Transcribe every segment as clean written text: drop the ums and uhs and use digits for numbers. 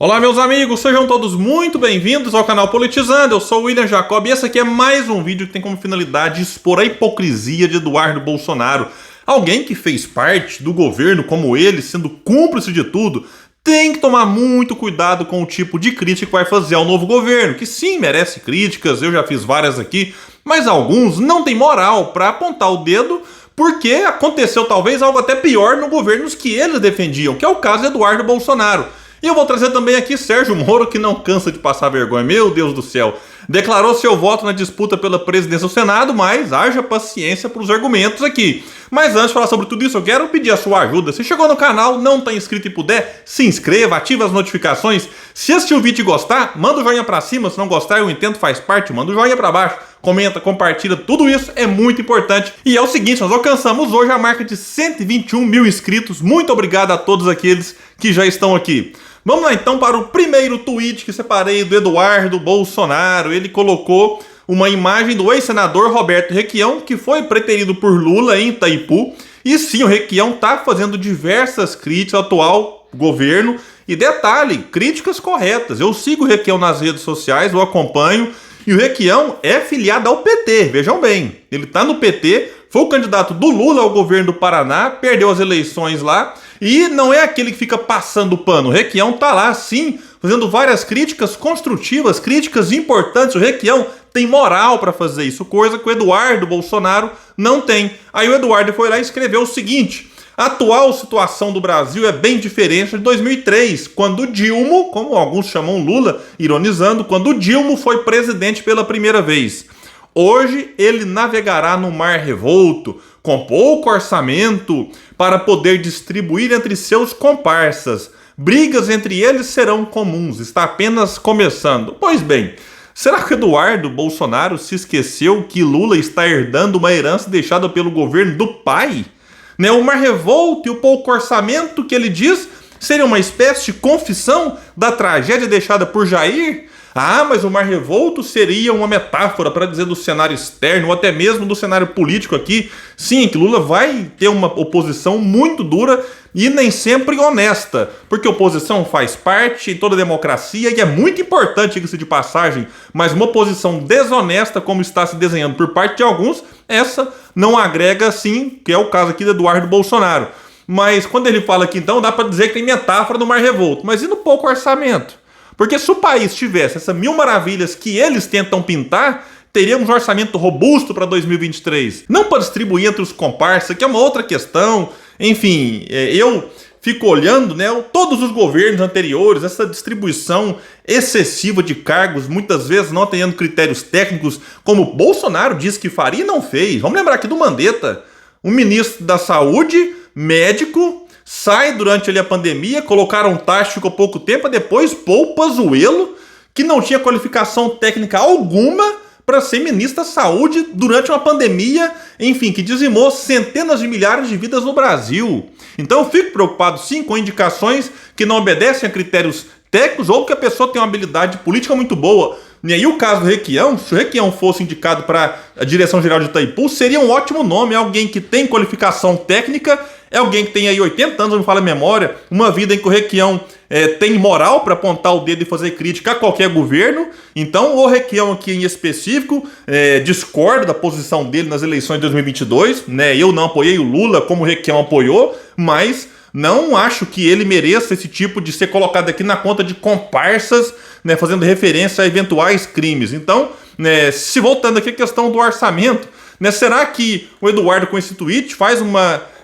Olá, meus amigos, sejam todos muito bem-vindos ao canal Politizando. Eu sou o William Jacob e esse aqui é mais um vídeo que tem como finalidade expor a hipocrisia de Eduardo Bolsonaro. Alguém que fez parte do governo como ele, sendo cúmplice de tudo, tem que tomar muito cuidado com o tipo de crítica que vai fazer ao novo governo, que sim, merece críticas, eu já fiz várias aqui, mas alguns não têm moral para apontar o dedo porque aconteceu talvez algo até pior no governos que eles defendiam, que é o caso de Eduardo Bolsonaro. E eu vou trazer também aqui Sérgio Moro, que não cansa de passar vergonha. Meu Deus do céu. Declarou seu voto na disputa pela presidência do Senado, mas haja paciência para os argumentos aqui. Mas antes de falar sobre tudo isso, eu quero pedir a sua ajuda. Se chegou no canal, não está inscrito e puder, se inscreva, ative as notificações. Se assistir o vídeo e gostar, manda o joinha para cima. Se não gostar, eu entendo, faz parte, manda o joinha para baixo. Comenta, compartilha, tudo isso é muito importante. E é o seguinte, nós alcançamos hoje a marca de 121 mil inscritos. Muito obrigado a todos aqueles que já estão aqui. Vamos lá então para o primeiro tweet que separei do Eduardo Bolsonaro. Ele colocou uma imagem do ex-senador Roberto Requião, que foi preterido por Lula em Itaipu. E sim, o Requião está fazendo diversas críticas ao atual governo. E detalhe, críticas corretas. Eu sigo o Requião nas redes sociais, eu acompanho. E o Requião é filiado ao PT, vejam bem. Ele está no PT, foi o candidato do Lula ao governo do Paraná, perdeu as eleições lá. E não é aquele que fica passando pano. O Requião tá lá, sim, fazendo várias críticas construtivas, críticas importantes. O Requião tem moral para fazer isso, coisa que o Eduardo Bolsonaro não tem. Aí o Eduardo foi lá e escreveu o seguinte: a atual situação do Brasil é bem diferente de 2003, quando Dilma, como alguns chamam Lula, ironizando, quando Dilma foi presidente pela primeira vez. Hoje ele navegará no mar revolto, com pouco orçamento, para poder distribuir entre seus comparsas. Brigas entre eles serão comuns, está apenas começando. Pois bem, será que Eduardo Bolsonaro se esqueceu que Lula está herdando uma herança deixada pelo governo do pai? O mar revolto e o pouco orçamento que ele diz seria uma espécie de confissão da tragédia deixada por Jair? Ah, mas o mar revolto seria uma metáfora para dizer do cenário externo ou até mesmo do cenário político aqui. Sim, que Lula vai ter uma oposição muito dura e nem sempre honesta, porque oposição faz parte em toda democracia e é muito importante, diga-se de passagem, mas uma oposição desonesta como está se desenhando por parte de alguns, essa não agrega sim, que é o caso aqui do Eduardo Bolsonaro. Mas quando ele fala aqui então, dá para dizer que tem metáfora do mar revolto, mas e no pouco orçamento? Porque se o país tivesse essas mil maravilhas que eles tentam pintar, teríamos um orçamento robusto para 2023. Não para distribuir entre os comparsas, que é uma outra questão. Enfim, eu fico olhando, todos os governos anteriores, essa distribuição excessiva de cargos, muitas vezes não atendendo critérios técnicos, como Bolsonaro disse que faria e não fez. Vamos lembrar aqui do Mandetta, um ministro da Saúde, médico, sai durante a pandemia, colocaram taxa, ficou pouco tempo, depois pôr o Pazuello, que não tinha qualificação técnica alguma para ser ministro da Saúde durante uma pandemia, enfim, que dizimou centenas de milhares de vidas no Brasil. Então eu fico preocupado sim com indicações que não obedecem a critérios técnicos ou que a pessoa tem uma habilidade política muito boa. E aí o caso do Requião, se o Requião fosse indicado para a Direção-Geral de Itaipu, seria um ótimo nome, alguém que tem qualificação técnica, é alguém que tem aí 80 anos, não me fala a memória, uma vida em que o Requião tem moral para apontar o dedo e fazer crítica a qualquer governo. Então o Requião aqui em específico discordo da posição dele nas eleições de 2022, eu não apoiei o Lula como o Requião apoiou, mas não acho que ele mereça esse tipo de ser colocado aqui na conta de comparsas, fazendo referência a eventuais crimes. Então, se voltando aqui à questão do orçamento, será que o Eduardo com esse tweet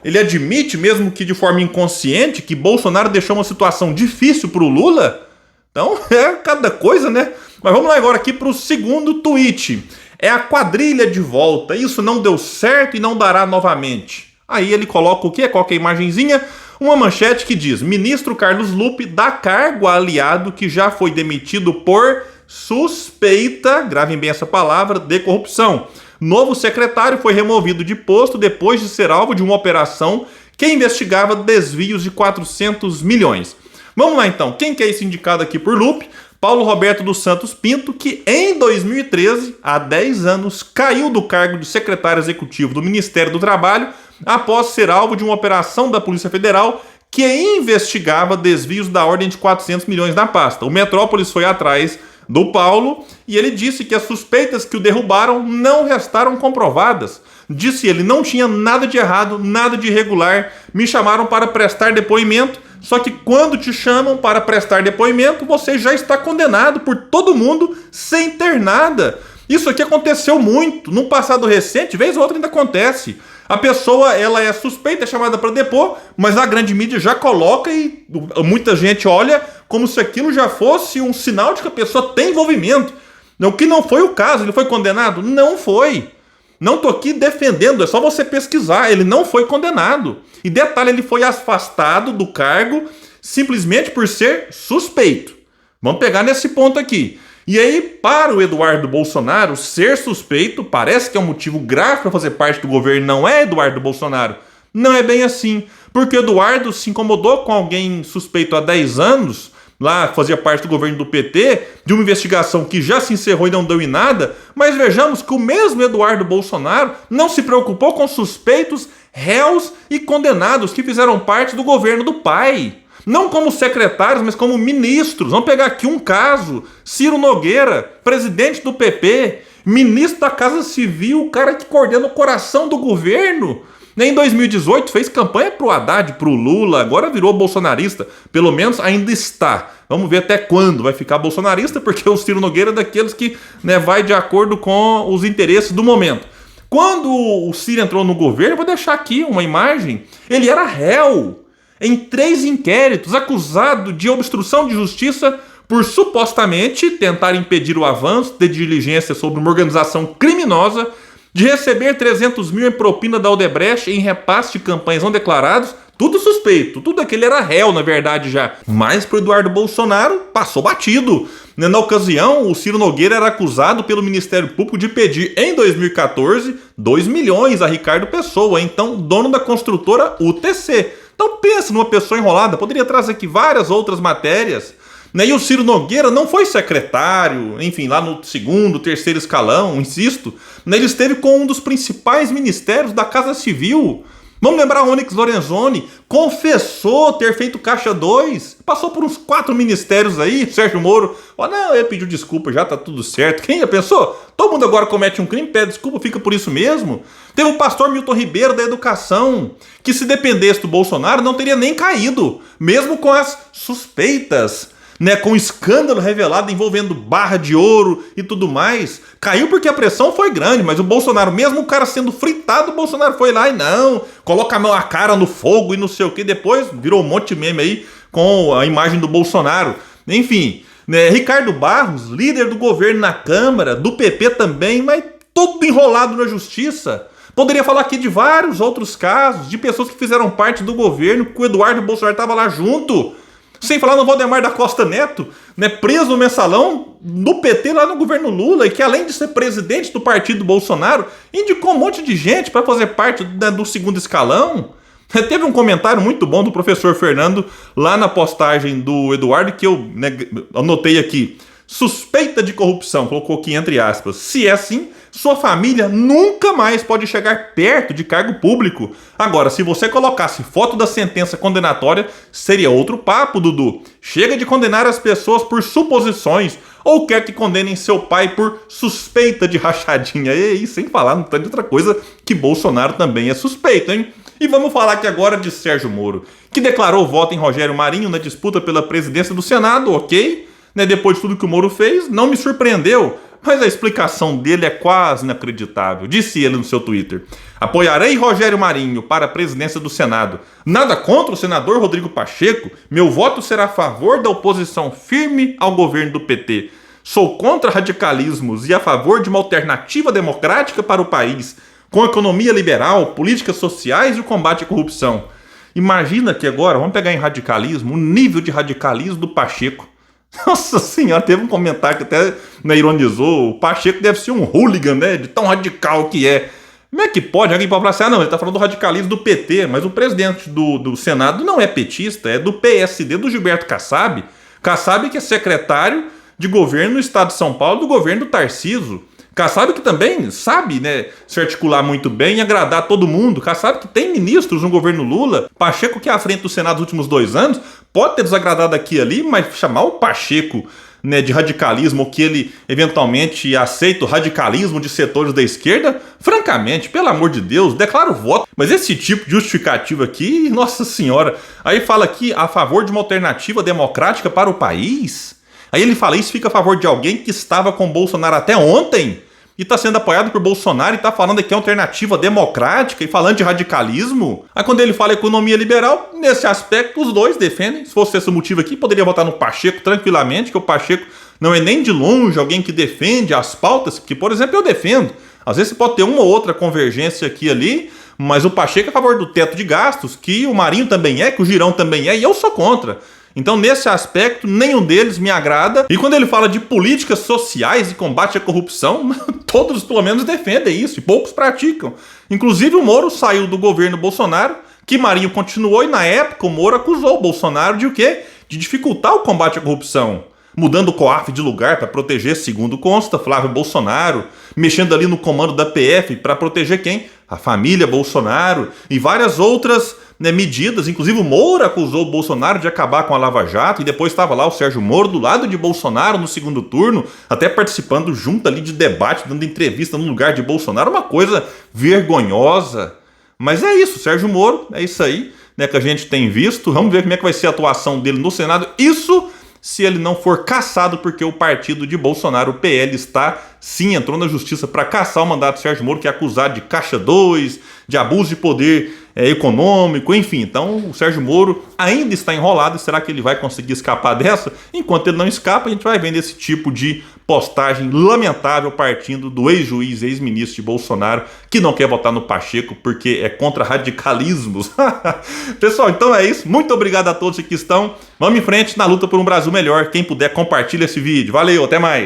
ele admite, mesmo que de forma inconsciente, que Bolsonaro deixou uma situação difícil para o Lula? Então, é cada coisa, Mas vamos lá agora aqui para o segundo tweet. É a quadrilha de volta, isso não deu certo e não dará novamente. Aí ele coloca o quê? Qual que é a imagenzinha? Uma manchete que diz: ministro Carlos Lupe dá cargo a aliado que já foi demitido por suspeita, gravem bem essa palavra, de corrupção. Novo secretário foi removido de posto depois de ser alvo de uma operação que investigava desvios de 400 milhões. Vamos lá então, quem que é esse indicado aqui por Lupe? Paulo Roberto dos Santos Pinto, que em 2013, há 10 anos, caiu do cargo de secretário executivo do Ministério do Trabalho após ser alvo de uma operação da Polícia Federal que investigava desvios da ordem de 400 milhões da pasta. O Metrópolis foi atrás do Paulo e ele disse que as suspeitas que o derrubaram não restaram comprovadas. Disse ele, não tinha nada de errado, nada de irregular, me chamaram para prestar depoimento, só que quando te chamam para prestar depoimento, você já está condenado por todo mundo sem ter nada. Isso aqui aconteceu muito, no passado recente, vez ou outra ainda acontece. A pessoa, ela é suspeita, é chamada para depor, mas a grande mídia já coloca e muita gente olha como se aquilo já fosse um sinal de que a pessoa tem envolvimento. O que não foi o caso, ele foi condenado? Não foi. Não estou aqui defendendo, é só você pesquisar, ele não foi condenado. E detalhe, ele foi afastado do cargo simplesmente por ser suspeito. Vamos pegar nesse ponto aqui. E aí, para o Eduardo Bolsonaro, ser suspeito parece que é um motivo grave para fazer parte do governo, não é, Eduardo Bolsonaro? Não é bem assim, porque o Eduardo se incomodou com alguém suspeito há 10 anos, lá fazia parte do governo do PT, de uma investigação que já se encerrou e não deu em nada, mas vejamos que o mesmo Eduardo Bolsonaro não se preocupou com suspeitos, réus e condenados que fizeram parte do governo do pai. Não como secretários, mas como ministros. Vamos pegar aqui um caso. Ciro Nogueira, presidente do PP, ministro da Casa Civil, o cara que coordena o coração do governo. Em 2018 fez campanha pro Haddad, pro Lula, agora virou bolsonarista. Pelo menos ainda está. Vamos ver até quando vai ficar bolsonarista, porque o Ciro Nogueira é daqueles que vai de acordo com os interesses do momento. Quando o Ciro entrou no governo, vou deixar aqui uma imagem, ele era réu em 3 inquéritos, acusado de obstrução de justiça por supostamente tentar impedir o avanço de diligência sobre uma organização criminosa, de receber 300 mil em propina da Odebrecht em repasse de campanhas não declarados, tudo suspeito, tudo aquele era réu na verdade já. Mas para o Eduardo Bolsonaro passou batido. Na ocasião, o Ciro Nogueira era acusado pelo Ministério Público de pedir em 2014 2 milhões a Ricardo Pessoa, então dono da construtora UTC. Então pensa numa pessoa enrolada, poderia trazer aqui várias outras matérias. E o Ciro Nogueira não foi secretário, enfim, lá no 2º, 3º escalão, insisto. Ele esteve com um dos principais ministérios da Casa Civil. Vamos lembrar, Onyx Lorenzoni confessou ter feito Caixa 2, passou por uns 4 ministérios aí, Sérgio Moro, não, ele pediu desculpa, já tá tudo certo. Quem já pensou? Todo mundo agora comete um crime, pede desculpa, fica por isso mesmo. Teve o pastor Milton Ribeiro da Educação, que se dependesse do Bolsonaro não teria nem caído, mesmo com as suspeitas, com o escândalo revelado envolvendo barra de ouro e tudo mais. Caiu porque a pressão foi grande, mas o Bolsonaro, mesmo o cara sendo fritado, o Bolsonaro foi lá e não, coloca a cara no fogo e não sei o que, depois virou um monte de meme aí com a imagem do Bolsonaro. Enfim, Ricardo Barros, líder do governo na Câmara, do PP também, mas tudo enrolado na justiça. Poderia falar aqui de vários outros casos, de pessoas que fizeram parte do governo, que o Eduardo Bolsonaro estava lá junto. Sem falar no Valdemar da Costa Neto, preso no mensalão do PT lá no governo Lula, e que além de ser presidente do partido Bolsonaro, indicou um monte de gente para fazer parte do 2º escalão. Teve um comentário muito bom do professor Fernando lá na postagem do Eduardo, que eu anotei aqui. Suspeita de corrupção, colocou aqui entre aspas. Se é assim, sua família nunca mais pode chegar perto de cargo público. Agora, se você colocasse foto da sentença condenatória, seria outro papo, Dudu. Chega de condenar as pessoas por suposições, ou quer que condenem seu pai por suspeita de rachadinha. E sem falar no tanto de outra coisa que Bolsonaro também é suspeito, hein? E vamos falar aqui agora de Sérgio Moro, que declarou voto em Rogério Marinho na disputa pela presidência do Senado, ok? Depois de tudo que o Moro fez, não me surpreendeu, mas a explicação dele é quase inacreditável. Disse ele no seu Twitter: apoiarei Rogério Marinho para a presidência do Senado. Nada contra o senador Rodrigo Pacheco, meu voto será a favor da oposição firme ao governo do PT. Sou contra radicalismos e a favor de uma alternativa democrática para o país, com economia liberal, políticas sociais e o combate à corrupção. Imagina que agora, vamos pegar em radicalismo, o nível de radicalismo do Pacheco. Nossa senhora, teve um comentário que até ironizou. O Pacheco deve ser um hooligan, de tão radical que é. Como é que pode? Alguém pode falar assim, não, ele tá falando do radicalismo do PT, mas o presidente do Senado não é petista, é do PSD, do Gilberto Kassab. Kassab que é secretário de governo no estado de São Paulo, do governo do Tarcísio. Kassab que também sabe, né, se articular muito bem e agradar todo mundo. Kassab que tem ministros no governo Lula. Pacheco, que é à frente do Senado nos últimos 2 anos, pode ter desagradado aqui e ali, mas chamar o Pacheco, né, de radicalismo, ou que ele eventualmente aceita o radicalismo de setores da esquerda, francamente, pelo amor de Deus, declara o voto. Mas esse tipo de justificativa aqui, nossa senhora, aí fala aqui a favor de uma alternativa democrática para o país. Aí ele fala isso, fica a favor de alguém que estava com Bolsonaro até ontem e está sendo apoiado por Bolsonaro e está falando aqui alternativa democrática e falando de radicalismo. Aí quando ele fala economia liberal, nesse aspecto os dois defendem. Se fosse esse o motivo aqui, poderia votar no Pacheco tranquilamente, que o Pacheco não é nem de longe alguém que defende as pautas que, por exemplo, eu defendo. Às vezes você pode ter uma ou outra convergência aqui e ali, mas o Pacheco é a favor do teto de gastos, que o Marinho também é, que o Girão também é, e eu sou contra. Então, nesse aspecto, nenhum deles me agrada. E quando ele fala de políticas sociais e combate à corrupção, todos pelo menos defendem isso, e poucos praticam. Inclusive, o Moro saiu do governo Bolsonaro, que Marinho continuou, e na época o Moro acusou o Bolsonaro de o quê? De dificultar o combate à corrupção. Mudando o COAF de lugar para proteger, segundo consta, Flávio Bolsonaro, mexendo ali no comando da PF para proteger quem? A família Bolsonaro e várias outras, né, medidas. Inclusive o Moro acusou o Bolsonaro de acabar com a Lava Jato e depois estava lá o Sérgio Moro do lado de Bolsonaro no segundo turno, até participando junto ali de debate, dando entrevista no lugar de Bolsonaro, uma coisa vergonhosa. Mas é isso, Sérgio Moro, é isso aí, né, que a gente tem visto. Vamos ver como é que vai ser a atuação dele no Senado. Isso se ele não for cassado, porque o partido de Bolsonaro, o PL, entrou na justiça para cassar o mandato do Sérgio Moro, que é acusado de caixa 2, de abuso de poder econômico, enfim. Então o Sérgio Moro ainda está enrolado, e será que ele vai conseguir escapar dessa? Enquanto ele não escapa, a gente vai vendo esse tipo de postagem lamentável partindo do ex-juiz, ex-ministro de Bolsonaro, que não quer votar no Pacheco porque é contra radicalismos. Pessoal, então é isso. Muito obrigado a todos que estão. Vamos em frente na luta por um Brasil melhor. Quem puder, compartilha esse vídeo. Valeu, até mais.